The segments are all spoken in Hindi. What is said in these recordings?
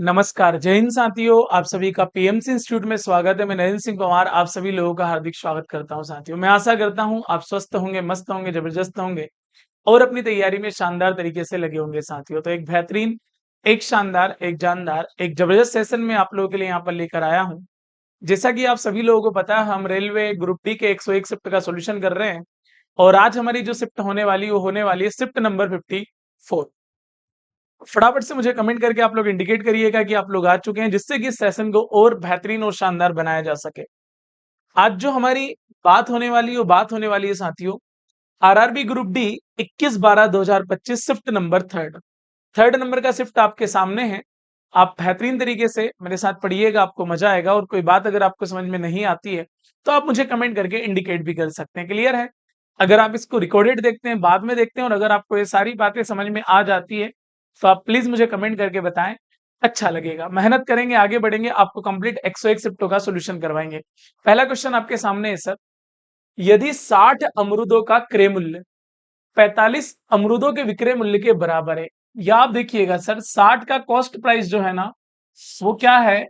नमस्कार, जय हिंद साथियों। आप सभी का पीएमसी इंस्टीट्यूट में स्वागत है। मैं नरेंद्र सिंह पंवार आप सभी लोगों का हार्दिक स्वागत करता हूं। साथियों, मैं आशा करता हूं आप स्वस्थ होंगे, मस्त होंगे, जबरदस्त होंगे और अपनी तैयारी में शानदार तरीके से लगे होंगे। साथियों, तो एक बेहतरीन, एक शानदार, एक जानदार, एक जबरदस्त सेशन में आप लोगों के लिए यहाँ पर लेकर आया हूँ। जैसा कि आप सभी लोगों को पता है, हम रेलवे ग्रुप डी के 101 शिफ्ट का सोल्यूशन कर रहे हैं और आज हमारी जो शिफ्ट होने वाली है वो होने वाली है शिफ्ट नंबर 54। फटाफट से मुझे कमेंट करके आप लोग इंडिकेट करिएगा कि आप लोग आ चुके हैं, जिससे कि इस सेशन को और बेहतरीन और शानदार बनाया जा सके। आज जो हमारी बात होने वाली है वो बात होने वाली है साथियों, RRB group D 21/12/2025 shift number third. Third number का शिफ्ट आपके सामने है। आप बेहतरीन तरीके से मेरे साथ पढ़िएगा, आपको मजा आएगा। और कोई बात अगर आपको समझ में नहीं आती है तो आप मुझे कमेंट करके इंडिकेट भी कर सकते हैं। क्लियर है? अगर आप इसको रिकॉर्डेड देखते हैं, बाद में देखते हैं, और अगर आपको ये सारी बातें समझ में आ जाती है तो आप प्लीज मुझे कमेंट करके बताएं। अच्छा लगेगा। मेहनत करेंगे, आगे बढ़ेंगे, आपको कंप्लीट 101 शिफ्टों का सोल्यूशन करवाएंगे। पहला क्वेश्चन आपके सामने है सर, यदि 60 अमरूदों का क्रय मूल्य 45 अमरूदों के विक्रय मूल्य के बराबर है, या आप देखिएगा सर, 60 का कॉस्ट प्राइस जो है ना, वो क्या है,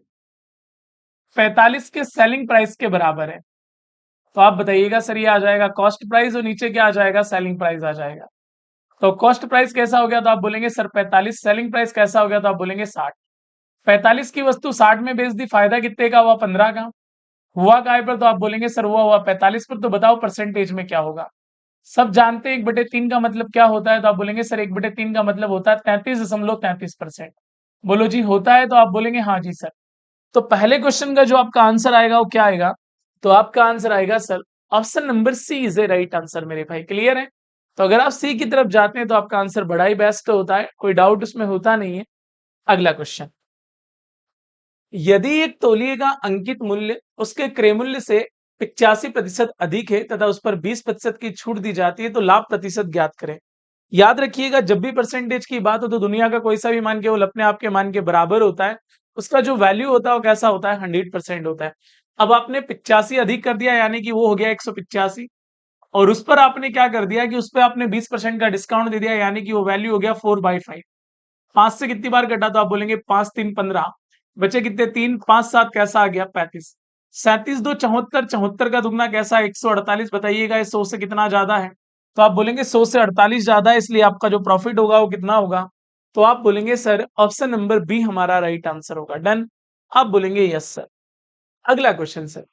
45 के सेलिंग प्राइस के बराबर है। तो आप बताइएगा सर, ये आ जाएगा कॉस्ट प्राइस और नीचे क्या आ जाएगा, सेलिंग प्राइस आ जाएगा। तो कॉस्ट प्राइस कैसा हो गया तो आप बोलेंगे सर 45, सेलिंग प्राइस कैसा हो गया तो आप बोलेंगे 60। 45 की वस्तु 60 में बेच दी, फायदा कितने का हुआ, 15 का। हुआ काय पर तो आप बोलेंगे सर हुआ 45 पर। तो बताओ परसेंटेज में क्या होगा। सब जानते हैं 1/3 का मतलब क्या होता है, तो आप बोलेंगे सर 1/3 का मतलब होता है 33.33%। बोलो जी होता है, तो आप बोलेंगे हाँ जी सर। तो पहले क्वेश्चन का जो आपका आंसर आएगा वो क्या आएगा, तो आपका आंसर आएगा sir option number C is a right answer. मेरे भाई क्लियर है? तो अगर आप सी की तरफ जाते हैं तो आपका आंसर बड़ा ही बेस्ट होता है, कोई डाउट उसमें होता नहीं है। अगला क्वेश्चन, यदि एक तौलिए का अंकित मूल्य उसके क्रय मूल्य से 85% अधिक है तथा उस पर 20% की छूट दी जाती है तो लाभ प्रतिशत ज्ञात करें। याद रखिएगा, जब भी परसेंटेज की बात हो तो दुनिया का कोई सा भी मान केवल अपने आप के मान के बराबर होता है। उसका जो वैल्यू होता है वो कैसा होता है, 100% होता है। अब आपने 85 अधिक कर दिया, यानी कि वो हो गया 185, और उस पर आपने क्या कर दिया कि उस पर आपने 20% का डिस्काउंट दे दिया, यानी कि वो वैल्यू हो गया 4/5। 5 से कितनी बार कटा तो आप बोलेंगे 5 3 15, बचे कितने, 3 5 7, कैसा आ गया 35। 37 2 74, 74 का दुगना कैसा है 148। बताइएगा ये 100 से कितना ज्यादा है, तो आप बोलेंगे 100 से 48 ज्यादा है, इसलिए आपका जो प्रॉफिट होगा वो कितना होगा, तो आप बोलेंगे सर ऑप्शन नंबर बी हमारा राइट आंसर होगा। डन? आप बोलेंगे यस सर। अगला क्वेश्चन सर,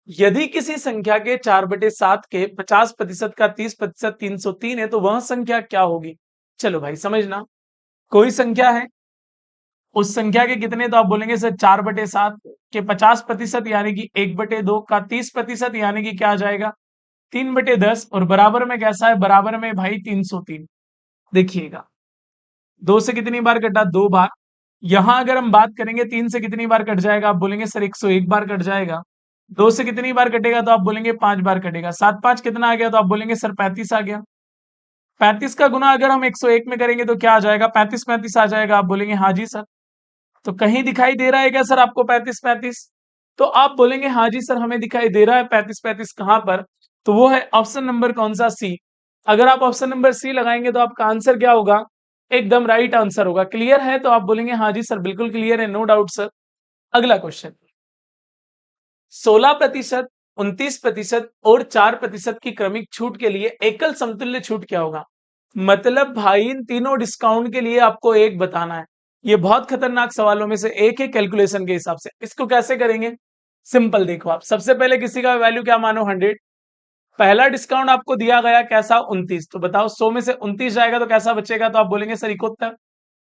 यदि किसी संख्या के 4/7 के 50% का 30% 303 है तो वह संख्या क्या होगी। चलो भाई समझना, कोई संख्या है, उस संख्या के कितने, तो आप बोलेंगे सर 4/7 के 50%, यानी कि 1/2 का 30%, यानी कि क्या आ जाएगा 3/10, और बराबर में कैसा है, बराबर में भाई 303। देखिएगा, 2 से कितनी बार कटा, 2 बार। यहां अगर हम बात करेंगे 3 से कितनी बार कट जाएगा, आप बोलेंगे सर 101 बार कट जाएगा। 2 से कितनी बार कटेगा तो आप बोलेंगे 5 बार कटेगा। 7 5 कितना आ गया, तो आप बोलेंगे सर 35 आ गया। 35 का गुना अगर हम 101 में करेंगे तो क्या आ जाएगा, 35 35 आ जाएगा। आप बोलेंगे हाँ जी सर। तो कहीं दिखाई दे रहा है क्या सर आपको 35 35? तो आप बोलेंगे हाँ जी सर, हमें दिखाई दे रहा है 35 35। कहां पर, तो वो है ऑप्शन नंबर कौन सा, सी। अगर आप ऑप्शन नंबर सी लगाएंगे तो आपका आंसर क्या होगा, एकदम राइट आंसर होगा। क्लियर है? तो आप बोलेंगे हाँ जी सर, बिल्कुल क्लियर है, नो डाउट सर। अगला क्वेश्चन, 16%, 29% और 4% की क्रमिक छूट के लिए एकल समतुल्य छूट क्या होगा। मतलब भाई इन तीनों डिस्काउंट के लिए आपको एक बताना है। ये बहुत खतरनाक सवालों में से एक है कैलकुलेशन के हिसाब से। इसको कैसे करेंगे, सिंपल देखो, आप सबसे पहले किसी का वैल्यू क्या मानो, 100। पहला डिस्काउंट आपको दिया गया कैसा, 29। तो बताओ 100 में से 29 जाएगा तो कैसा बचेगा, तो आप बोलेंगे सर 71।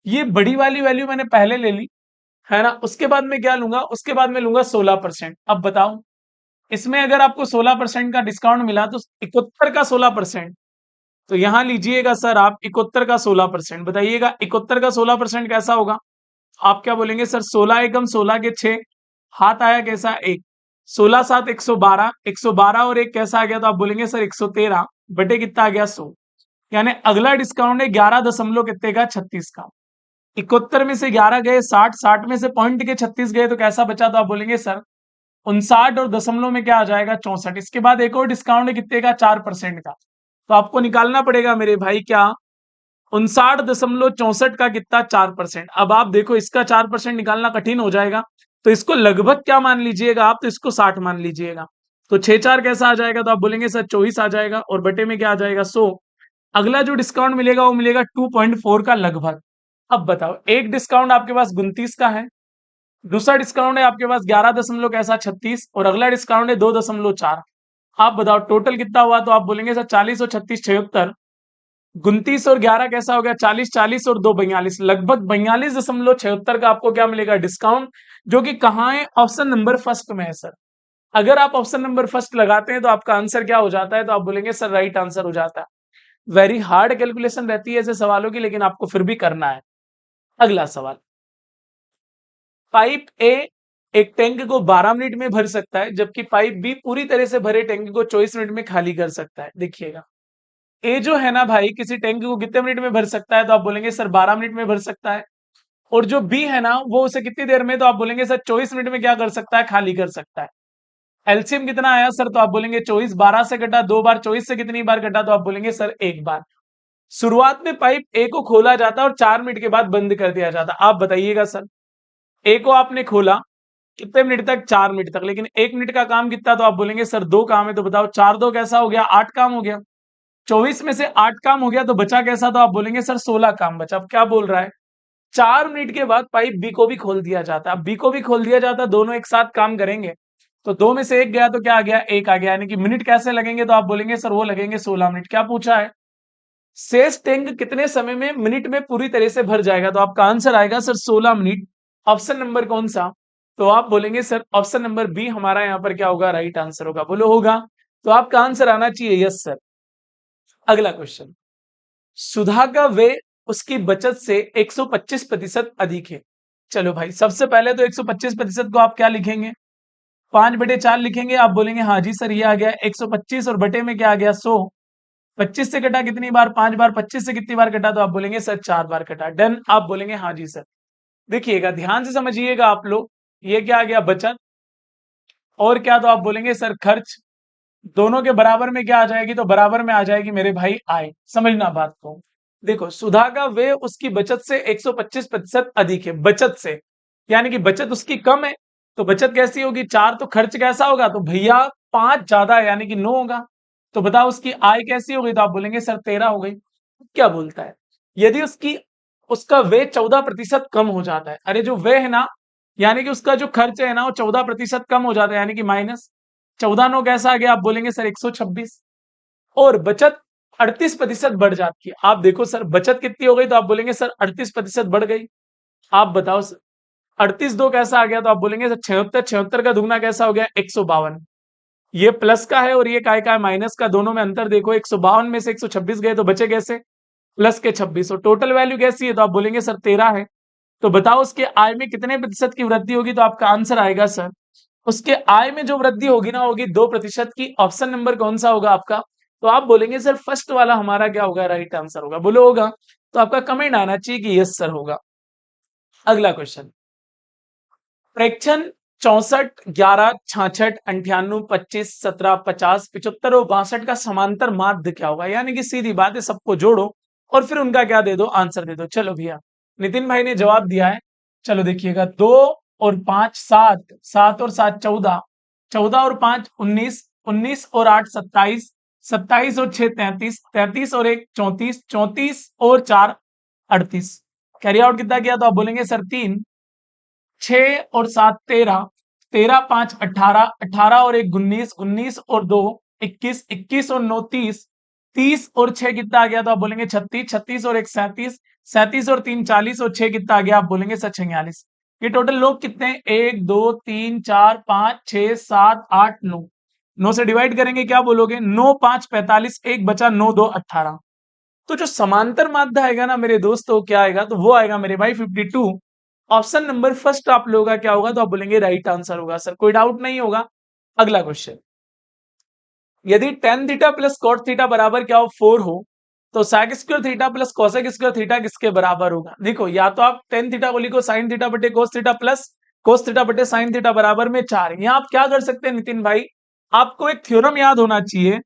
ये बड़ी वाली वैल्यू मैंने पहले ले ली है ना। उसके बाद में क्या लूंगा, उसके बाद में लूंगा 16%। अब बताओ, इसमें अगर आपको 16% का डिस्काउंट मिला तो 71 का 16%, तो यहां लीजिएगा सर आप 71 का 16%। बताइएगा 71 का 16% कैसा होगा। आप क्या बोलेंगे सर, 16 एकम 16 के 6, हाथ आया कैसा, एक। 16 7 112, 112 और एक कैसा आ गया, तो आप बोलेंगे सर 113 बटे कितना आ गया, 100। यानी अगला डिस्काउंट है 11 दशमलव कितने का, 36 का। 71 में से 11 गए 60, 60 में से पॉइंट के 36 गए तो कैसा बचा, तो आप बोलेंगे सर 59, और दशमलव में क्या आ जाएगा, 64। इसके बाद एक और डिस्काउंट है कितने का, 4% का। तो आपको निकालना पड़ेगा मेरे भाई क्या, 59.64 का कितना 4%। अब आप देखो इसका 4% निकालना कठिन हो जाएगा, तो इसको लगभग क्या मान लीजिएगा आप, तो इसको 60 मान लीजिएगा। तो 6 4 कैसा आ जाएगा, तो आप बोलेंगे सर 24 आ जाएगा, और बटे में क्या आ जाएगा 100। अगला जो डिस्काउंट मिलेगा वो मिलेगा 2.4 का लगभग। अब बताओ, एक डिस्काउंट आपके पास 29 का है, दूसरा डिस्काउंट है आपके पास 11 दशमलव कैसा 36, और अगला डिस्काउंट है 2.4। आप बताओ टोटल कितना हुआ, तो आप बोलेंगे सर 40 और 36 76, 29 और 11 कैसा हो गया 40, 40 और 2 42, लगभग 42.76 का आपको क्या मिलेगा डिस्काउंट, जो कि कहाँ है, ऑप्शन नंबर फर्स्ट में है सर। अगर आप ऑप्शन नंबर फर्स्ट लगाते हैं तो आपका आंसर क्या हो जाता है, तो आप बोलेंगे सर राइट आंसर हो जाता है। वेरी हार्ड कैलकुलेशन रहती है ऐसे सवालों की, लेकिन आपको फिर भी करना है। अगला सवाल, पाइप ए एक टैंक को 12 मिनट में भर सकता है, जबकि पाइप बी पूरी तरह से भरे टैंक को 24 मिनट में खाली कर सकता है। देखिएगा, ए जो है ना भाई, किसी टैंक को कितने मिनट में भर सकता है, तो आप बोलेंगे सर 12 मिनट में भर सकता है। और जो बी है ना, वो उसे कितनी देर में, तो आप बोलेंगे सर 24 मिनट में क्या कर सकता है, खाली कर सकता है। एलसीएम कितना आया सर, तो आप बोलेंगे 24, 12 से कटा 2 बार, 24 से कितनी बार कटा, तो आप बोलेंगे सर 1 बार। शुरुआत में पाइप ए को खोला जाता है और 4 मिनट के बाद बंद कर दिया जाता है। आप बताइएगा सर, ए को आपने खोला कितने मिनट तक, 4 मिनट तक, लेकिन 1 मिनट का काम कितना, तो आप बोलेंगे सर 2 काम है। तो बताओ 4 2 कैसा हो गया, 8 काम हो गया। 24 में से 8 काम हो गया, तो बचा कैसा, तो आप बोलेंगे सर 16 काम बचा। अब क्या बोल रहा है, 4 मिनट के बाद पाइप बी को भी खोल दिया जाता है। अब बी को भी खोल दिया जाता है, दोनों एक साथ काम करेंगे, तो 2 में से 1 गया तो क्या आ गया, 1 आ गया। यानी कि मिनट कैसे लगेंगे, तो आप बोलेंगे सर वो लगेंगे 16 मिनट। क्या पूछा है, शेष टैंक कितने समय में मिनट में पूरी तरह से भर जाएगा, तो आपका आंसर आएगा सर 16 मिनट। ऑप्शन नंबर कौन सा, तो आप बोलेंगे सर ऑप्शन नंबर बी हमारा यहाँ पर क्या होगा, राइट आंसर होगा। बोलो होगा, तो आपका आंसर आना चाहिए यस सर। अगला क्वेश्चन, सुधा का व्यय उसकी बचत से 125% अधिक है। चलो भाई, सबसे पहले तो 125% को आप क्या लिखेंगे, 5/4 लिखेंगे। आप बोलेंगे हाँ जी सर, ये आ गया 125, और बटे में क्या आ गया 100। 25 से कटा कितनी बार, 5 बार। 25 से कितनी बार कटा, तो आप बोलेंगे सर 4 बार कटा। डन, आप बोलेंगे हाँ जी सर। देखिएगा, ध्यान से समझिएगा आप लोग, ये क्या आ गया बचत, और क्या, तो आप बोलेंगे सर खर्च। दोनों के बराबर में क्या आ जाएगी, तो बराबर में आ जाएगी मेरे भाई आय। समझना बात को, देखो सुधा का व्यय उसकी बचत से 125% अधिक है, बचत से, यानी कि बचत उसकी कम है, तो बचत कैसी होगी 4, तो खर्च कैसा होगा, तो भैया 5 ज्यादा है, यानी कि 9 होगा। तो बताओ उसकी आय कैसी होगी, तो आप बोलेंगे सर 13 हो गई। क्या बोलता है, यदि उसकी उसका व्यय 14% कम हो जाता है, अरे जो व्यय है ना, यानी कि उसका जो खर्च है ना, वो 14% कम हो जाता है, यानी कि माइनस 14 9 कैसा आ गया, आप बोलेंगे सर 126। और बचत 38% बढ़ जाती है। आप देखो सर बचत कितनी हो गई, तो आप बोलेंगे सर 38% बढ़ गई। आप बताओ सर 38 2 कैसा आ गया, तो आप बोलेंगे सर 76, 76 का दुगना कैसा हो गया 152। ये प्लस का है और ये काय का है, माइनस का। दोनों में अंतर देखो, 152 में से 126 गए तो बचे कैसे, प्लस के 26, और टोटल वैल्यू कैसी है, तो आप बोलेंगे सर 13 है। तो बताओ उसके आय में कितने प्रतिशत की वृद्धि होगी, तो आपका आंसर आएगा सर, उसके आय में जो वृद्धि होगी ना, होगी 2% की। ऑप्शन नंबर कौन सा होगा आपका, तो आप बोलेंगे सर फर्स्ट वाला हमारा क्या होगा, राइट आंसर होगा। बोलो होगा, तो आपका कमेंट आना चाहिए कि यस सर होगा। अगला क्वेश्चन, प्रेक्षण 64 11 66 98 25 17 50 75 और 62 का समांतर माध्य क्या होगा। यानी कि सीधी बात है, सबको जोड़ो और फिर उनका क्या दे दो, आंसर दे दो। चलो भैया, नितिन भाई ने जवाब दिया है। चलो देखिएगा, 2 और 5 7, 7 और 7 14, 14 और 5 19, 19 और 8 27, 27 और 6 33, 33 और 1 34, 34 और 4 38। कैरी आउट कितना किया, तो आप बोलेंगे सर 3। 6 और 7 13, 13 5 18, 18 और 1 19, 19 और 2 21, 21 और 9 30, 30 और 6 कितना आ गया, तो आप बोलेंगे 36, 36 और 1 37, 37 और 3 40 और 6 कितना आ गया, आप बोलेंगे सर 46। ये टोटल लोग कितने हैं, 1 2 3 4 5 6 7 8 9। 9 से डिवाइड करेंगे, क्या बोलोगे, 9 5 45, 1 बचा, 9 2 18। तो जो समांतर माध्य आएगा ना मेरे दोस्तों, क्या आएगा, तो वो आएगा मेरे भाई 52। ऑप्शन नंबर फर्स्ट आप लोगों का क्या होगा, तो आप बोलेंगे राइट आंसर होगा सर, कोई डाउट नहीं होगा। अगला क्वेश्चन, यदि tan theta plus cot theta बराबर क्या हो 4 हो, तो sec square theta plus cosec square theta किसके बराबर होगा। देखो, या तो आप टेन थीटा को लिखो साइन थीटा बटे cos theta plus cos theta बटे साइन थीटा बराबर में 4। यहाँ आप क्या कर सकते हैं नितिन भाई, आपको एक थ्योरम याद होना चाहिए,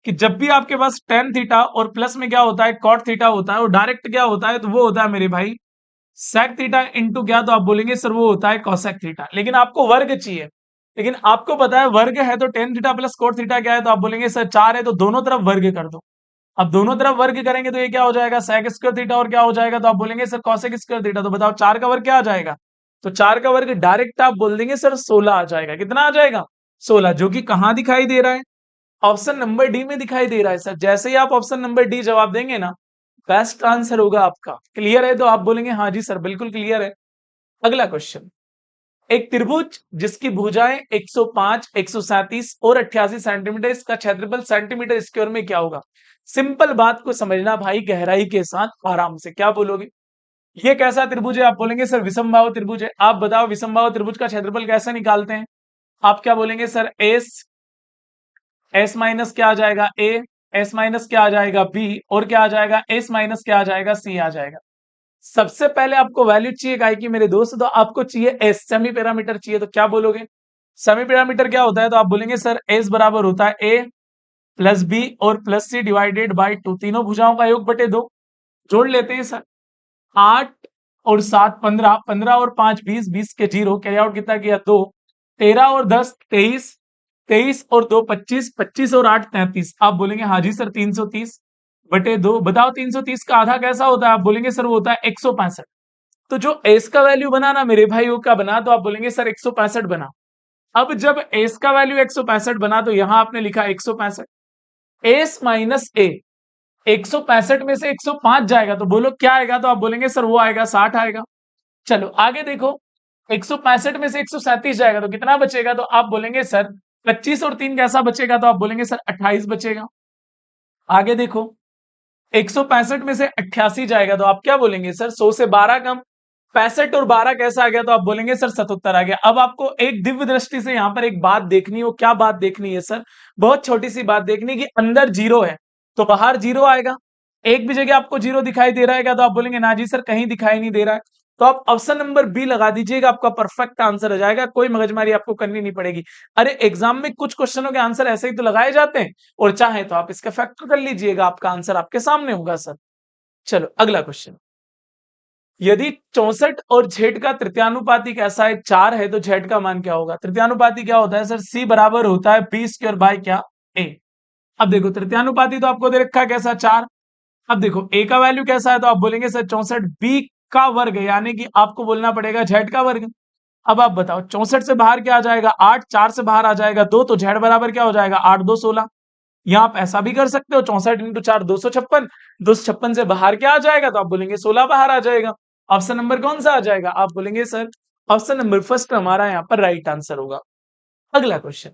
कि जब भी आपके पास टेन थीटा और प्लस में क्या होता है कॉट थीटा होता है, और डायरेक्ट क्या होता है, तो वो होता है मेरे भाई सेक थीटा इंटू क्या, तो आप बोलेंगे सर वो होता है कॉसेक थीटा। लेकिन आपको वर्ग चाहिए, लेकिन आपको पता है वर्ग है तो ten theta plus cot theta क्या है, तो आप बोलेंगे सर 4 है तो दोनों तरफ वर्ग कर दो। अब दोनों तरफ वर्ग करेंगे तो ये क्या हो जाएगा सेक स्क्वायर थीटा, और क्या हो जाएगा, तो आप बोलेंगे सर कॉसेक स्क्वायर थीटा। तो बताओ 4 का वर्ग क्या आ जाएगा, तो 4 का वर्ग डायरेक्ट आप बोल देंगे सर 16 आ जाएगा। कितना आ जाएगा, 16, जो कि कहाँ दिखाई दे रहा है, ऑप्शन नंबर डी में दिखाई दे रहा है सर। जैसे ही आप ऑप्शन नंबर डी जवाब देंगे ना, बेस्ट आंसर होगा आपका। क्लियर है, तो आप बोलेंगे हाँ जी सर बिल्कुल क्लियर है। अगला क्वेश्चन, एक त्रिभुज जिसकी भुजाएं 105, 137 और 88 सेंटीमीटर, इसका क्षेत्रफल सेंटीमीटर स्क्वायर में क्या होगा। सिंपल बात को समझना भाई गहराई के साथ आराम से। क्या बोलोगे, ये कैसा त्रिभुज है, आप बोलेंगे सर विषमबाहु त्रिभुज है। आप बताओ विषमबाहु त्रिभुज का क्षेत्रफल कैसे निकालते हैं। आप क्या बोलेंगे सर एस, एस माइनस क्या आ जाएगा ए, एस माइनस क्या आ जाएगा बी, और क्या आ जाएगा एस माइनस क्या आ जाएगा सी आ जाएगा। सबसे पहले आपको वैल्यू चाहिए काय की मेरे दोस्त, तो आपको चाहिए एस, सेमी पैरामीटर चाहिए। तो क्या बोलोगे, सेमी पैरामीटर क्या होता है, तो आप बोलेंगे सर एस बराबर होता है ए प्लस बी और प्लस सी डिवाइडेड बाई 2, तीनों भुजाओं का योग बटे 2। जोड़ लेते हैं सर, 8 और 7 15, 15 और 5 20, 20 के जीरो, कैरी आउट कितना किया 2, 13 और 10 23, 23 और 2 25, 25 और 8 33। आप बोलेंगे हाँ जी सर 330 बटे 2। बताओ 330 का आधा कैसा होता है, आप बोलेंगे सर वो होता है 165। तो जो एस का वैल्यू बना ना मेरे भाई, वो क्या बना, तो आप बोलेंगे सर 165 बना। अब जब एस का वैल्यू 165 बना, तो यहां आपने लिखा 165, एस माइनस ए, 165 में से 105 जाएगा तो बोलो क्या आएगा, तो आप बोलेंगे सर वो आएगा 60 आएगा। चलो आगे देखो, 165 में से 137 जाएगा तो कितना बचेगा, तो आप बोलेंगे सर 25 और 3 कैसा बचेगा, तो आप बोलेंगे सर 28 बचेगा। आगे देखो, 165 में से 88 जाएगा तो आप क्या बोलेंगे सर 100 से 12 कम, 65 और 12 कैसा आ गया, तो आप बोलेंगे सर 77 आ गया। अब आपको एक दिव्य दृष्टि से यहाँ पर एक बात देखनी हो, क्या बात देखनी है सर, बहुत छोटी सी बात देखनी कि अंदर जीरो है तो बाहर जीरो आएगा। एक भी जगह आपको जीरो दिखाई दे रहा है क्या, तो आप बोलेंगे ना जी सर कहीं दिखाई नहीं दे रहा है। तो आप ऑप्शन नंबर बी लगा दीजिएगा, आपका परफेक्ट आंसर आ जाएगा, कोई मगजमारी आपको करनी नहीं पड़ेगी। अरे एग्जाम में कुछ क्वेश्चनों के आंसर ऐसे ही तो लगाए जाते हैं, और चाहे तो आप इसका फैक्टर कर लीजिएगा, आपका आंसर आपके सामने होगा सर। चलो अगला क्वेश्चन, यदि 64 और जेड का तृतीयानुपाती कैसा है, 4 है, तो जेड का मान क्या होगा। तृतीयानुपाती क्या होता है सर, सी बराबर होता है बी स्क्वायर बाय क्या ए। अब देखो तृतीयानुपाती तो आपको दे रखा है कैसा 4। अब देखो ए का वैल्यू कैसा है, तो आप बोलेंगे सर 64, बी का वर्ग यानी कि आपको बोलना पड़ेगा जेड का वर्ग। अब आप बताओ 64 से बाहर क्या आ जाएगा 8, 4 से बाहर आ जाएगा 2, तो जेड बराबर क्या हो जाएगा 8 2 16। यहाँ आप ऐसा भी कर सकते हो 64 इंटू 4 256, 256 से बाहर क्या आ जाएगा, तो आप बोलेंगे 16 बाहर आ जाएगा। ऑप्शन नंबर कौन सा आ जाएगा, आप बोलेंगे सर ऑप्शन नंबर फर्स्ट हमारा यहाँ पर राइट आंसर होगा। अगला क्वेश्चन,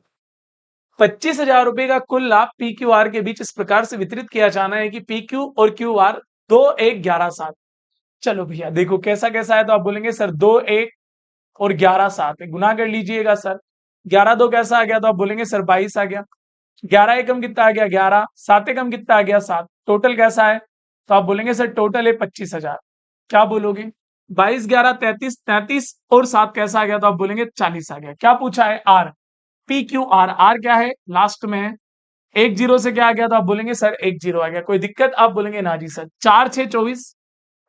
25,000 रुपए का कुल लाभ पी क्यू आर के बीच इस प्रकार से वितरित किया जाना है कि पी क्यू और क्यू आर 2 1 11 7। चलो भैया देखो कैसा कैसा है, तो आप बोलेंगे सर 2 1 और 11 7 में गुना कर लीजिएगा सर। 11 2 कैसा आ गया, तो आप बोलेंगे सर 22 आ गया। 11 एकम कितना आ गया 11, 7 एकम कितना आ गया 7, टोटल कैसा है, तो आप बोलेंगे सर टोटल है 25,000। क्या बोलोगे, 22 11 33, 33 और 7 कैसा आ गया, तो आप बोलेंगे 40 आ गया। क्या पूछा है are, P Q R, are क्या है लास्ट में है, एक जीरो से क्या आ गया, तो आप बोलेंगे सर एक जीरो आ गया। कोई दिक्कत, आप बोलेंगे ना जी सर। 4 6 24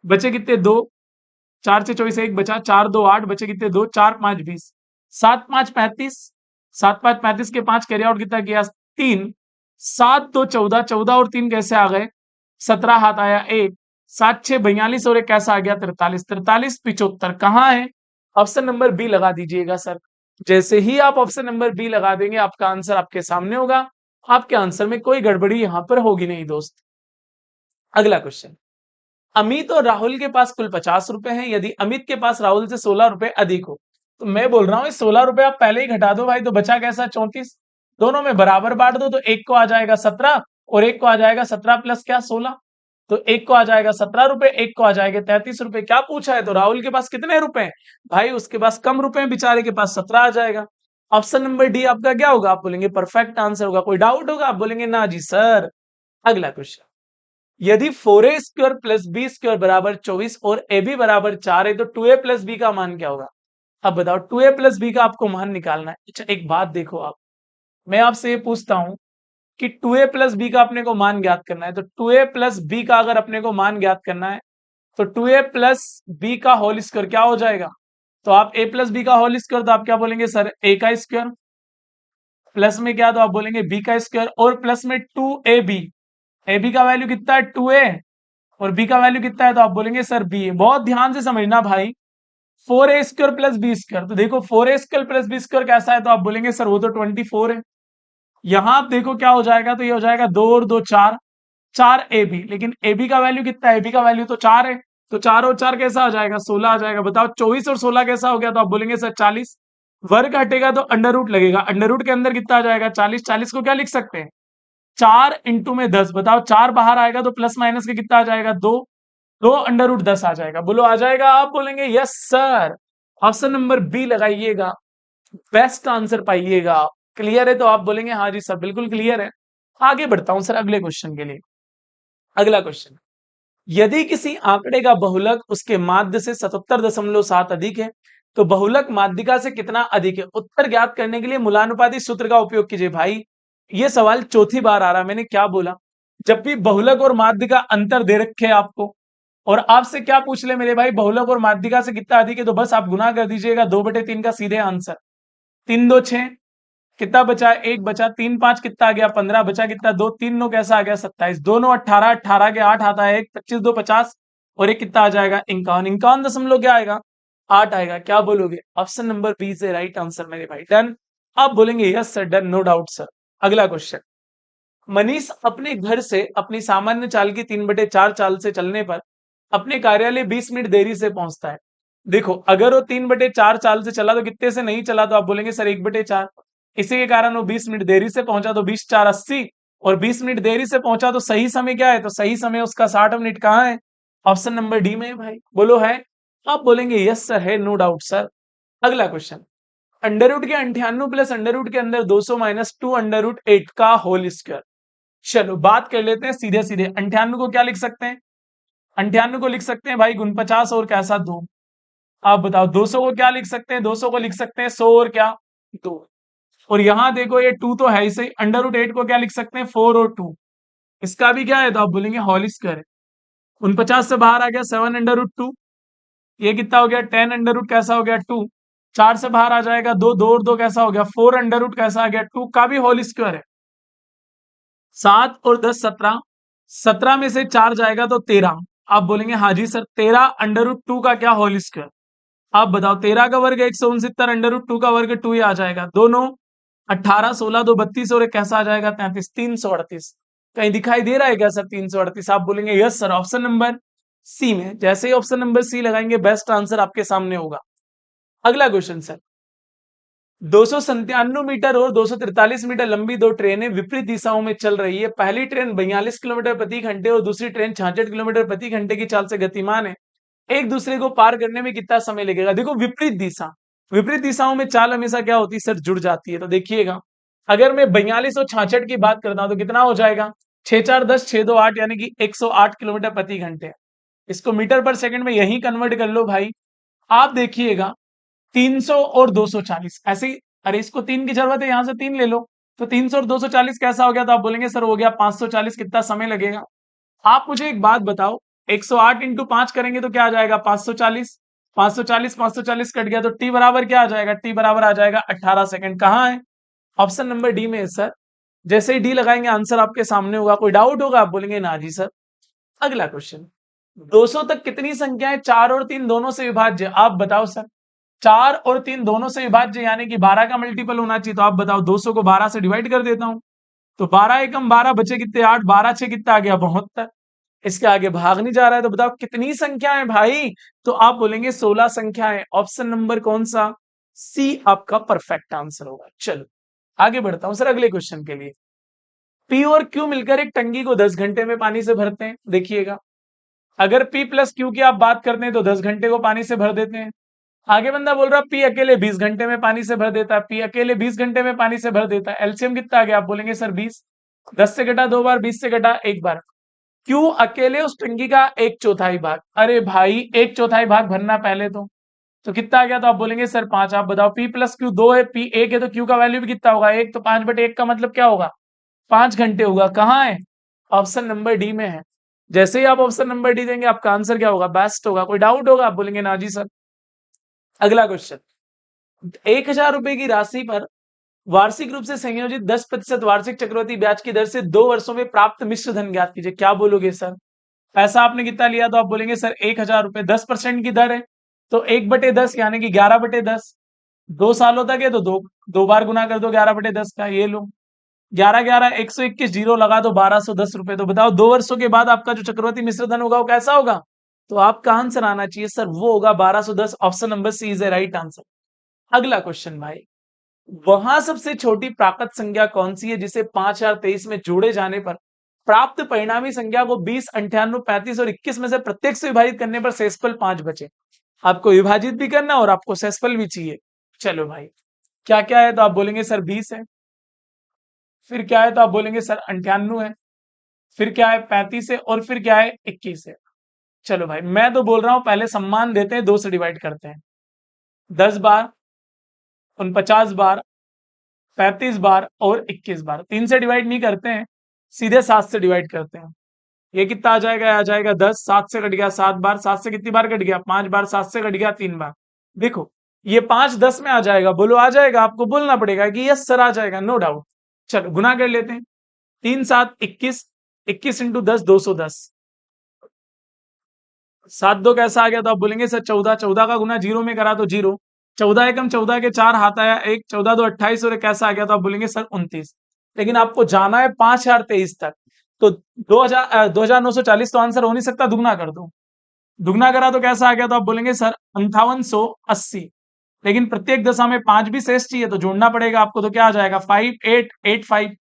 बचे कितने 2, 4 6 24 एक बचा, 4 2 8 बचे कितने 2, 4 5 20, 7 5 35, 7 5 35 के 5 कैरी आउट कितना किया 3, 7 2 14, 14 और 3 कैसे आ गए 17 हाथ आया 1, 7 6 42 और एक कैसा आ गया 43, 43 75 कहाँ है, ऑप्शन नंबर बी लगा दीजिएगा सर। जैसे ही आप ऑप्शन नंबर बी लगा देंगे आपका आंसर आपके सामने होगा, आपके आंसर में कोई गड़बड़ी यहां पर होगी नहीं दोस्त। अगला क्वेश्चन, अमित और राहुल के पास कुल 50 रुपए हैं, यदि अमित के पास राहुल से 16 रुपए अधिक हो, तो मैं बोल रहा हूँ 16 रुपए आप पहले ही घटा दो भाई, तो बचा कैसा 34, दोनों में बराबर बांट दो, तो एक को आ जाएगा 17 और एक को आ जाएगा 17 प्लस क्या 16, तो एक को आ जाएगा 17 रुपए, एक को आ जाएगा 33 रुपए। क्या पूछा है, तो राहुल के पास कितने रुपए हैं भाई, उसके पास कम रुपए हैं, बेचारे के पास 17 आ जाएगा। ऑप्शन नंबर डी आपका क्या होगा, आप बोलेंगे परफेक्ट आंसर होगा। कोई डाउट होगा, आप बोलेंगे ना जी सर। अगला क्वेश्चन, यदि 4a square plus B square बराबर 24 और ए बी बराबर 4 है, तो 2a प्लस बी का मान क्या होगा। अब बताओ 2a प्लस बी का आपको मान निकालना है। अच्छा एक बात देखो, आप मैं आपसे ये पूछता हूं कि 2a प्लस बी का अपने को मान ज्ञात करना है। तो 2a प्लस बी का अगर अपने को मान ज्ञात करना है तो 2a प्लस बी का होल स्क्वायर क्या हो जाएगा? तो आप a प्लस बी का होल स्क्वायर, तो आप क्या बोलेंगे सर? a का स्क्वायर प्लस में क्या, तो आप बोलेंगे b का स्क्वायर, और प्लस में 2ab। ab का वैल्यू कितना है? 2a, और b का वैल्यू कितना है? तो आप बोलेंगे सर b है। बहुत ध्यान से समझना भाई। 4a square plus B square, तो देखो 4a square plus B square कैसा है? तो आप बोलेंगे सर वो तो 24 है। यहां आप देखो क्या हो जाएगा, तो ये हो जाएगा 2 और 2 4, 4 ए बी। लेकिन ए बी का वैल्यू कितना है? ए बी का वैल्यू तो 4 है। तो 4 और 4 कैसा आ जाएगा? 16 आ जाएगा। बताओ 24 और 16 कैसा हो गया? तो आप बोलेंगे सर 40। वर्ग हटेगा तो अंडर रूट लगेगा, अंडर रूट के अंदर कितना आ जाएगा? 40। 40 को क्या लिख सकते हैं? 4 इंटू में 10। बताओ 4 बाहर आएगा तो प्लस माइनस के कितना आ जाएगा? 2। 2 अंडर रूट 10 आ जाएगा। बोलो आ जाएगा? आप बोलेंगे yes sir. Option number B लगाइएगा, बेस्ट आंसर पाइएगा। क्लियर है? तो आप बोलेंगे हाँ जी सर बिल्कुल क्लियर है। आगे बढ़ता हूं सर अगले क्वेश्चन के लिए। अगला क्वेश्चन, यदि किसी आंकड़े का बहुलक उसके माध्य से 77.7 अधिक है तो बहुलक माध्यिका से कितना अधिक है? उत्तर ज्ञात करने के लिए मूलानुपाती सूत्र का उपयोग कीजिए। भाई ये सवाल चौथी बार आ रहा है, मैंने क्या बोला? जब भी बहुलक और माध्यिका अंतर दे रखे हैं आपको, और आपसे क्या पूछ ले मेरे भाई, बहुलक और माध्यिका से कितना अधिक है, तो बस आप गुना कर दीजिएगा 2/3 का सीधे आंसर। 3 2 6, कितना बचा? 1 बचा। 3 5 कितना आ गया? 15 बचा। कितना? 2 3 9 कैसा आ गया? 27। दोनों 18, 18 के 8 आता है 1, 25 2 50, और एक कितना आ जाएगा? 51। 51 दशमलव क्या आएगा? 8 आएगा। क्या बोलोगे? ऑप्शन नंबर बी से राइट आंसर मेरे भाई। डन? आप बोलेंगे yes sir done, no doubt sir. अगला क्वेश्चन, मनीष अपने घर से अपनी सामान्य चाल की 3/4 चाल से चलने पर अपने कार्यालय 20 मिनट देरी से पहुंचता है। देखो अगर वो 3/4 चाल से चला तो कितने से नहीं चला? तो आप बोलेंगे सर 1/4। इसी के कारण वो 20 मिनट देरी से पहुंचा, तो 20 4 80, और 20 मिनट देरी से पहुंचा तो सही समय क्या है? तो सही समय उसका 60 मिनट कहाँ है? ऑप्शन नंबर डी में है भाई। बोलो है? आप बोलेंगे यस सर है, नो डाउट सर। अगला क्वेश्चन, अंडर रूट के 98 प्लस अंडर रूट के अंदर 200 माइनस 2 अंडर रूट 8 का होल स्क्वायर। चलो बात कर लेते हैं सीधे सीधे। 98 को क्या लिख सकते हैं? 98 को लिख सकते हैं भाई 49 और कैसा 2। आप बताओ 200 को क्या लिख सकते हैं? 200 को लिख सकते हैं 100 और क्या? 2। और यहां देखो ये 2 तो है ही सही। अंडर रूट 8 को क्या लिख सकते हैं? 4 और 2। इसका भी क्या है? तो आप बोलेंगे होल स्क्वायर है। 49 से बाहर आ गया 7 अंडर रूट 2। ये कितना हो गया? 10 अंडर रूट कैसा हो गया? 2। 4 से बाहर आ जाएगा 2, 2 और 2 कैसा हो गया? 4 अंडर रूट कैसा आ गया? 2 का भी होल स्क्वायर है। 7 और 10 17, 17 में से 4 जाएगा तो 13। आप बोलेंगे हाँ जी सर 13 अंडर रूट 2 का क्या होल स्क्वायर? आप बताओ 13 का वर्ग 169 अंडर रूट 2 का वर्ग 2 ही आ जाएगा। दोनों 18 16 2 32 और एक कैसा आ जाएगा? 33। 338 कहीं दिखाई दे रहा है क्या सर? 338। आप बोलेंगे yes sir option number C में। जैसे ही ऑप्शन नंबर सी लगाएंगे बेस्ट आंसर आपके सामने होगा। अगला क्वेश्चन सर, 297 मीटर और 243 मीटर लंबी दो ट्रेनें विपरीत दिशाओं में चल रही है। पहली ट्रेन 42 किलोमीटर प्रति घंटे और दूसरी ट्रेन 66 किलोमीटर प्रति घंटे की चाल से गतिमान है। एक दूसरे को पार करने में कितना समय लगेगा? देखो विपरीत दिशा, विपरीत दिशाओं में चाल हमेशा क्या होती है सर? जुड़ जाती है। तो देखिएगा अगर मैं 42 और 66 की बात करता हूं तो कितना हो जाएगा? 6 4 10 6 2 8, यानी कि 108 किलोमीटर प्रति घंटे। इसको मीटर पर सेकंड में यही कन्वर्ट कर लो भाई। आप देखिएगा 300 और 240 ऐसे ही। अरे इसको 3 की जरूरत है, यहां से 3 ले लो। तो 300 और 240 कैसा हो गया? तो आप बोलेंगे सर हो गया 540। कितना समय लगेगा? आप मुझे एक बात बताओ, 108 इंटू 5 करेंगे तो क्या आ जाएगा? 540। 540 540 कट गया तो टी बराबर क्या आ जाएगा? टी बराबर आ जाएगा 18 सेकंड। कहाँ है? ऑप्शन नंबर डी में है सर। जैसे ही डी लगाएंगे आंसर आपके सामने होगा। कोई डाउट होगा? आप बोलेंगे ना जी सर। अगला क्वेश्चन, 200 तक कितनी संख्याएं 4 और 3 दोनों से विभाज्य? आप बताओ सर। 4 और 3 दोनों से विभाज्य यानी कि 12 का मल्टीपल होना चाहिए। तो आप बताओ 200 को 12 से डिवाइड कर देता हूं तो 12 एकम 12 बचे कितने? 8। 12 6 कितना आ गया? 72। इसके आगे भाग नहीं जा रहा है। तो बताओ कितनी संख्या है भाई? तो आप बोलेंगे 16 संख्या है। ऑप्शन नंबर कौन सा? सी आपका परफेक्ट आंसर होगा। चलो आगे बढ़ता हूं सर अगले क्वेश्चन के लिए। पी और क्यू मिलकर एक टंकी को 10 घंटे में पानी से भरते हैं। देखिएगा अगर पी प्लस क्यू की आप बात करते हैं तो 10 घंटे को पानी से भर देते हैं। आगे बंदा बोल रहा पी अकेले 20 घंटे में पानी से भर देता है। पी अकेले 20 घंटे में पानी से भर देता है। एलसीएम कितना आ गया? आप बोलेंगे सर 20। 10 से घटा 2 बार, 20 से घटा 1 बार। क्यों अकेले उस टंकी का 1/4 भाग? अरे भाई 1/4 भाग भरना पहले तो कितना आ गया? तो आप बोलेंगे सर 5। आप बताओ पी प्लस क्यू 2 है, पी 1 है, तो क्यू का वैल्यू भी कितना होगा? 1। तो 5/1 का मतलब क्या होगा? 5 घंटे होगा। कहाँ है? ऑप्शन नंबर डी में है। जैसे ही आप ऑप्शन नंबर डी देंगे आपका आंसर क्या होगा? बेस्ट होगा। कोई डाउट होगा? आप बोलेंगे ना जी सर। अगला क्वेश्चन, 1,000 रुपए की राशि पर वार्षिक रूप से संयोजित 10% वार्षिक चक्रवृद्धि ब्याज की दर से 2 वर्षों में प्राप्त मिश्र धन ज्ञात कीजिए। क्या बोलोगे सर? पैसा आपने कितना लिया? तो आप बोलेंगे सर 1,000 रुपए, 10% की दर है तो 1/10 यानी कि 11/10। 2 सालों तक है तो दो दो बार गुना कर दो 11/10 का। ये लो 11 11 121 जीरो लगा दो 1,210 रुपए। तो बताओ 2 वर्षों के बाद आपका जो चक्रवर्ती मिश्र धन होगा वो कैसा होगा? तो आपका आंसर आना चाहिए सर, वो होगा 1,210। Option number C is a right answer. अगला क्वेश्चन भाई, वहां सबसे छोटी प्राकृत संख्या कौन सी है जिसे 5023 में जोड़े जाने पर प्राप्त परिणामी संख्या को 20, 98, 35 और 21 में से प्रत्येक से विभाजित करने पर शेषफल 5 बचे। आपको विभाजित भी करना और आपको शेषफल भी चाहिए। चलो भाई, क्या क्या है? तो आप बोलेंगे सर 20 है। फिर क्या है? तो आप बोलेंगे सर 98 है। फिर क्या है? 35 है। और फिर क्या है? 21 है। चलो भाई, मैं तो बोल रहा हूं पहले सम्मान देते हैं, 2 से डिवाइड करते हैं। 10 बार, 49 बार, 35 बार और 21 बार। 3 से डिवाइड नहीं करते हैं, सीधे 7 से डिवाइड करते हैं। ये कितना आ जाएगा? आ जाएगा 10। 7 से कट गया 7 बार। 7 से कितनी बार कट गया? 5 बार। 7 से कट गया 3 बार। देखो ये 5 10 में आ जाएगा। बोलो आ जाएगा? आपको बोलना पड़ेगा कि यस सर आ जाएगा, नो डाउट। चलो गुना कर लेते हैं। 3 7 21, 21 इंटू 10 210। 7 2 कैसा आ गया? तो आप बोलेंगे सर 14। 14 का गुना जीरो में करा तो जीरो। 14 एकम 14 के 4 हाथ आया 1। 14 2 28 और कैसा आ गया? तो आप बोलेंगे सर 29। लेकिन आपको जाना है 5023 तक, तो 2,940 तो आंसर हो नहीं सकता, दुगना कर दो। दुगना करा तो कैसा आ गया? तो आप बोलेंगे सर 5880। लेकिन प्रत्येक दशा में 5 भी शेष चाहिए तो जोड़ना पड़ेगा आपको। तो क्या आ जाएगा? 5885।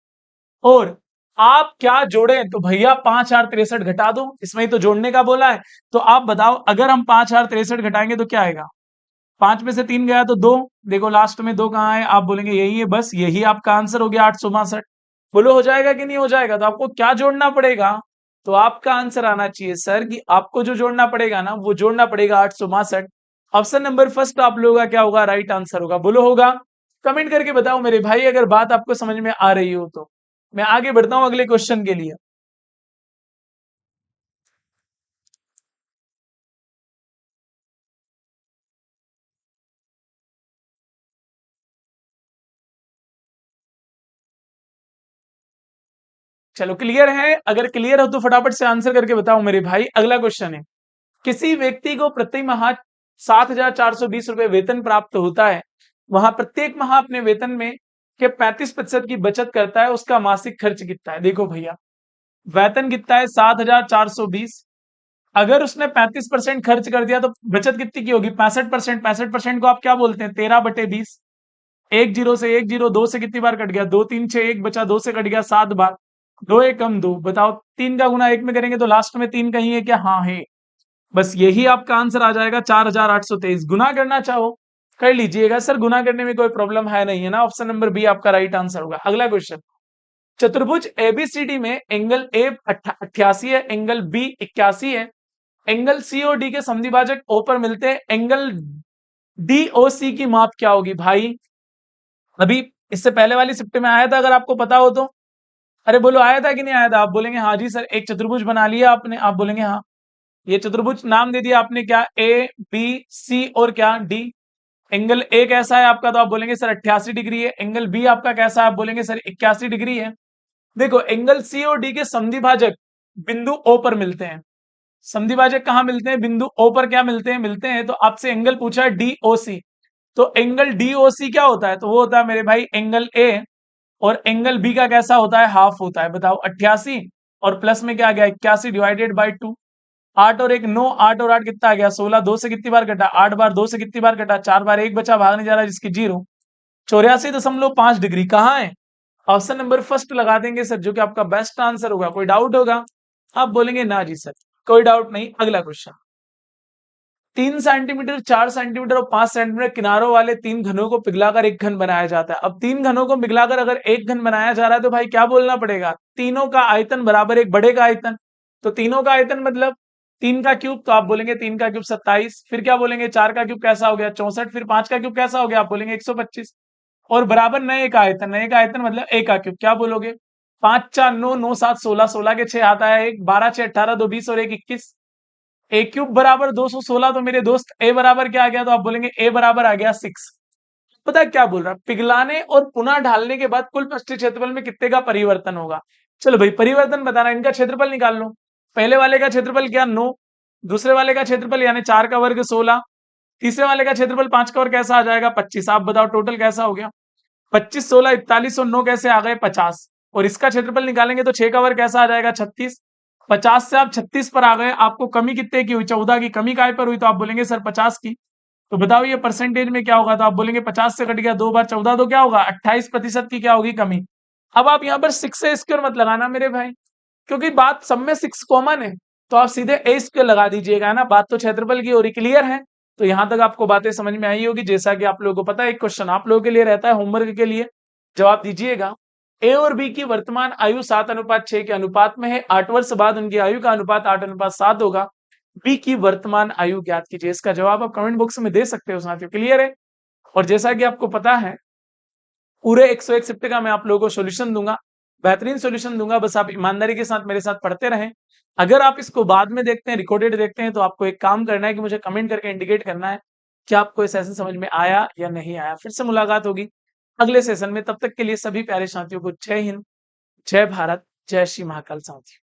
और आप क्या जोड़े? तो भैया 5,063 घटा दो, इसमें ही तो जोड़ने का बोला है। तो आप बताओ, अगर हम 5,063 घटाएंगे तो क्या आएगा? 5 में से 3 गया तो 2। देखो लास्ट में 2 कहाँ है? आप बोलेंगे यही है, बस यही आपका आंसर हो गया 862। बोलो हो जाएगा कि नहीं हो जाएगा? तो आपको क्या जोड़ना पड़ेगा? तो आपका आंसर आना चाहिए सर कि आपको जो जोड़ना पड़ेगा ना, वो जोड़ना पड़ेगा 862। ऑप्शन नंबर फर्स्ट आप लोगों का क्या होगा? राइट आंसर होगा। बोलो होगा? कमेंट करके बताओ मेरे भाई, अगर बात आपको समझ में आ रही हो तो। मैं आगे बढ़ता हूं अगले क्वेश्चन के लिए। चलो क्लियर है? अगर क्लियर हो तो फटाफट से आंसर करके बताओ मेरे भाई। अगला क्वेश्चन है, किसी व्यक्ति को प्रति माह 7,420 रुपए वेतन प्राप्त होता है, वहां प्रत्येक माह अपने वेतन में के 35% की बचत करता है, उसका मासिक खर्च कितना है? देखो भैया, वेतन कितना है? 7,420। अगर उसने 35% खर्च कर दिया तो बचत कितनी की होगी? 65%। 65% को आप क्या बोलते हैं? 13/20। एक जीरो से एक जीरो, 2 से कितनी बार कट गया? 2 3 6 1 बचा, 2 से कट गया 7 बार। 2 एक कम 2। बताओ 3 का गुना 1 में करेंगे तो लास्ट में 3 कहीं है क्या? हाँ है। बस यही आपका आंसर आ जाएगा 4,823। गुना करना चाहो कर लीजिएगा सर, गुना करने में कोई प्रॉब्लम है नहीं है ना। ऑप्शन नंबर बी आपका राइट आंसर होगा। अगला क्वेश्चन, चतुर्भुज एबीसीडी में एंगल ए 88 है, एंगल बी 81 है, एंगल सी और डी के समद्विभाजक ओ पर मिलते हैं, एंगल डी ओ सी की माप क्या होगी? भाई अभी इससे पहले वाली शिफ्ट में आया था, अगर आपको पता हो तो। अरे बोलो आया था कि नहीं आया था? आप बोलेंगे हाँ जी सर। एक चतुर्भुज बना लिया आपने, आप बोलेंगे हाँ। ये चतुर्भुज नाम दे दिया आपने, क्या? ए बी सी और क्या? डी। एंगल ए कैसा है आपका? तो आप बोलेंगे सर 88 डिग्री है। एंगल बी आपका कैसा है? आप बोलेंगे सर 81 डिग्री है। देखो एंगल सी और डी के समद्विभाजक बिंदु ओ पर मिलते हैं। समद्विभाजक कहाँ मिलते हैं? बिंदु ओ पर क्या मिलते हैं? मिलते हैं। तो आपसे एंगल पूछा है डी ओ सी, तो एंगल डी ओ सी क्या होता है? तो वो होता है मेरे भाई एंगल ए। और एंगल बी का कैसा होता है? हाफ होता है। बताओ 88 और प्लस में क्या आ गया? 81 डिवाइडेड बाई 2। 8 और 1 9, 8 और 8 कितना आ गया? 16। 2 से कितनी बार कटा? 8 बार। 2 से कितनी बार कटा? 4 बार। एक बचा भाग नहीं जा रहा जिसकी जीरो। 84.5 डिग्री कहाँ है? ऑप्शन नंबर फर्स्ट लगा देंगे सर, जो कि आपका बेस्ट आंसर होगा। कोई डाउट होगा? आप बोलेंगे ना जी सर, कोई डाउट नहीं। अगला क्वेश्चन, 3 सेंटीमीटर, 4 सेंटीमीटर और 5 सेंटीमीटर किनारों वाले 3 घनों को पिघलाकर एक घन बनाया जाता है। अब 3 घनों को पिघलाकर अगर एक घन बनाया जा रहा है तो भाई क्या बोलना पड़ेगा? तीनों का आयतन बराबर एक बड़े का आयतन। तो तीनों का आयतन मतलब 3 का क्यूब, तो आप बोलेंगे 3 का क्यूब 27। फिर क्या बोलेंगे? 4 का क्यूब कैसा हो गया? 64। फिर 5 का क्यूब कैसा हो गया? आप बोलेंगे 125। और बराबर नए का आयतन, नए का आयतन मतलब ए का क्यूब, क्या बोलोगे? 5 4 9 9 7 16, 16 के 6 हाथ आया, एक 12 6 18 2 20 और एक 21, ए क्यूब बराबर 216। तो मेरे दोस्त ए बराबर क्या आ गया? तो आप बोलेंगे ए बराबर आ गया 6। पता है क्या बोल रहा है? पिघलाने और पुनः ढालने के बाद कुल पृष्ठीय क्षेत्रफल में कितने का परिवर्तन होगा? चलो भाई परिवर्तन बताना, इनका क्षेत्रफल निकाल लो। पहले वाले का क्षेत्रफल क्या? 9। दूसरे वाले का क्षेत्रफल यानी 4 का वर्ग 16। तीसरे वाले का क्षेत्रफल 5 का वर्ग कैसा आ जाएगा? 25। आप बताओ टोटल कैसा हो गया? 25 16 41 और 9 कैसे आ गए? 50। और इसका क्षेत्रफल निकालेंगे तो 6 का वर्ग कैसा आ जाएगा? 36। 50 से आप 36 पर आ गए। आपको कमी कितने की हुई? 14 की। कमी काय पर हुई? तो आप बोलेंगे सर 50 की। तो बताओ ये परसेंटेज में क्या होगा? तो आप बोलेंगे 50 से कट गया 2 बार 14, तो क्या होगा? 28% की क्या होगी? कमी। अब आप यहाँ पर 6 से स्क्वायर मत लगाना मेरे भाई, क्योंकि बात सब में 6 कॉमन है। तो आप सीधे ए स्क्वायर लगा दीजिएगा ना, बात तो क्षेत्रफल की हो रही। क्लियर है? तो यहाँ तक आपको बातें समझ में आई होगी। जैसा कि आप लोगों को पता है, एक क्वेश्चन आप लोगों के लिए रहता है होमवर्क के लिए, जवाब दीजिएगा। ए और बी की वर्तमान आयु 7:6 के अनुपात में है। 8 वर्ष बाद उनकी आयु का अनुपात 8:7 होगा। बी की वर्तमान आयु ज्ञात कीजिए। इसका जवाब आप कमेंट बॉक्स में दे सकते हो साथियों। क्लियर है? और जैसा कि आपको पता है, पूरे 101 शिफ्ट का मैं आप लोगों को सॉल्यूशन दूंगा, बेहतरीन सॉल्यूशन दूंगा। बस आप ईमानदारी के साथ मेरे साथ पढ़ते रहें। अगर आप इसको बाद में देखते हैं, रिकॉर्डेड देखते हैं, तो आपको एक काम करना है कि मुझे कमेंट करके इंडिकेट करना है कि आपको ये सेशन समझ में आया या नहीं आया। फिर से मुलाकात होगी अगले सेशन में। तब तक के लिए सभी प्यारे साथियों को जय हिंद, जय भारत, जय श्री महाकाल साथियों।